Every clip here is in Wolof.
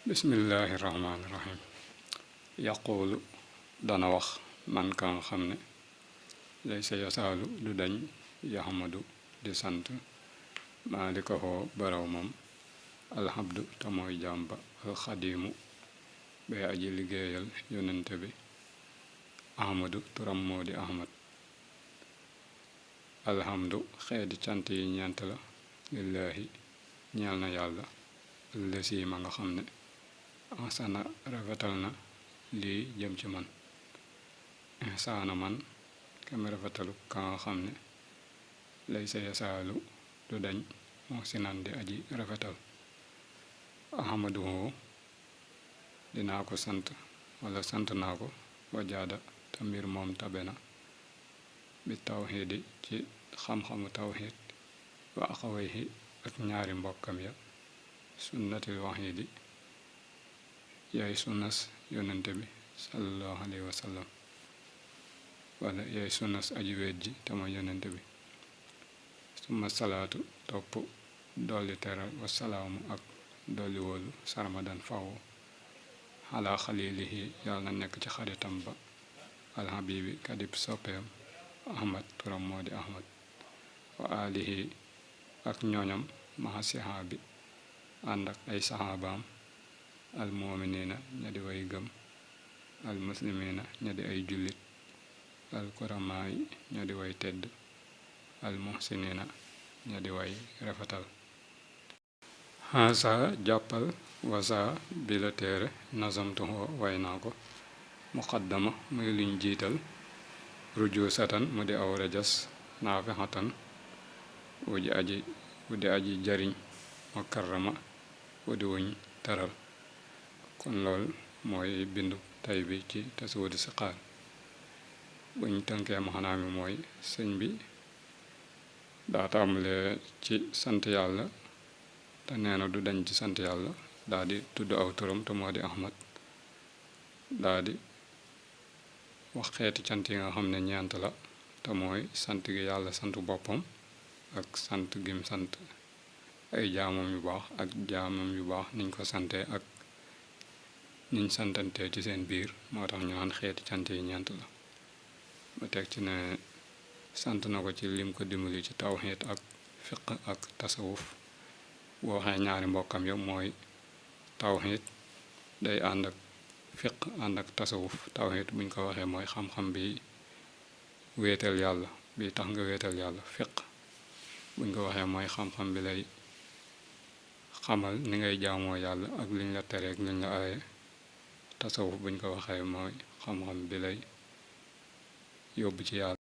bismillahi rahmaani rahim yaquulu dana wax man ka nga xam ne lay sa yasaalu du dañ yaxamadu di sant maalikahoo baraw moom alhamdu te mooy jàmba alxadiimu bay aji liggéeyal yonente bi ahmadu turam moo di ahmad alhamdu xeeti cant yi ñeent la lillaahi ñeel na yàlla lësi ma nga xam ne ansana rafetal na lii jëm ci man insaana man kem rafetalu ka nga xam ne lay sa yasaalu du dañ moo sinan di aji rafetal ahmaduhu dinaa ko sant wala sant naa ko wa jaada te mbir moom tabe na bi tawxiidi ci xam-xamu tawxiid wa axawayhi ak ñaari mbokkam ya sunnatil waxiidi yaay sunnas yonente bi sallallahu alayhi wa sallam wala yaay sunnas aji weet ji te mooy yonente bi summa salaatu topp dolli teral wasalaamu ak dolli wóolu sarmadan faw xalaa xalilihi yàlla na nekk ci xaritam ba alxabibi kadib soppeem ahmad turam moo di ahmad wa alihi ak ñooñam maxa sihaabi ànd ak ay saxaabaam al muminina ña di way gëm al muslimina ña di ay jullit al kuramaay ña di way tedd al muhsinina ña di way rafetal xasa jàppal wasa bi la téere nazamtuho way naa ko muqaddama muy luñ jiital ruju satan mu di aw rajas naafixatan wu di aji jariñ mukarrama wu di wuñ teral kon lool mooy bindu tay bi ci tasawudu siqaar buñ tënkee maxanaa mi mooy sëñ bi daa tàmbalee ci sant yàlla te nee na du dañ ci sant yàlla daa di tudd aw turam te moo di ahmad daa di wax xeeti cant yi nga xam ne ñeent la te mooy sant gi yàlla santu boppam ak sant gim sant ay jaamam yu baax ak jaamam yu baax niñ ko sante ak niñ santantee ci seen biir moo tax ñu naan xeeti cant yi ñeent la ba teg ci ne sant na ko ci lim ko dimbali ci tawxiid ak fiq ak tasawuf boo waxee ñaari mbokkam yëpp mooy tawxiid day ànd ak fiq ànd ak tasawuf tawxiid buñ ko waxee mooy xam-xam bi wéetal yàlla bi tax nga wéetal yàlla fiq buñ ko waxee mooy xam-xam bi lay xamal ni ngay jaamoo yàlla ak liñ la tere ak liñ la aaye tasawuf buñ ko waxee mooy xam-xam bi lay yóbbu ci yàlla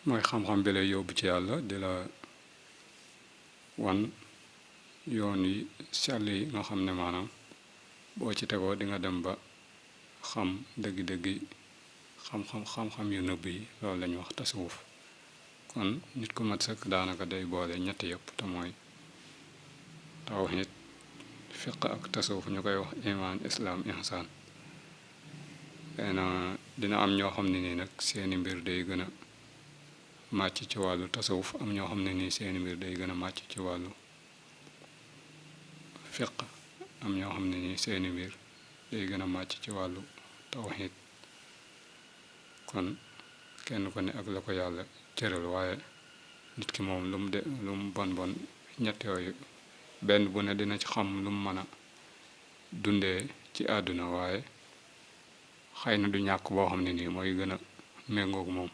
mooy xam-xam bi lay yóbbu ci yàlla di la wan yoon yi sell yi nga xam ne maanaam boo ci tegoo di nga dem ba xam dëgg-dëgg xam-xam yu nëbb yi loolu lañu wax tasawuf kon nit ku mat sëkk daanaka day boole ñetti yëpp te mooy tawxiid fiq ak tasawuf ñu koy wax iman islam ihsan dina am ñoo xam ne nii nag seeni mbir day gën a màcc ci wàllu tasawuf am ñoo xam ne nii seeni mbir day gën a màcc ci wàllu fiq am ñoo xam ne nii seeni mbir day gën a màcc ci wàllu tawxiid kon kenn ko ne ak la ko yàlla cëral waaye nit ki moom lu mu bon ñett yooyu benn bu ne dina ci xam lu mu mën a dundee ci àdduna waaye xëy na du ñàkk boo xam ne nii mooy gën a méngoog moom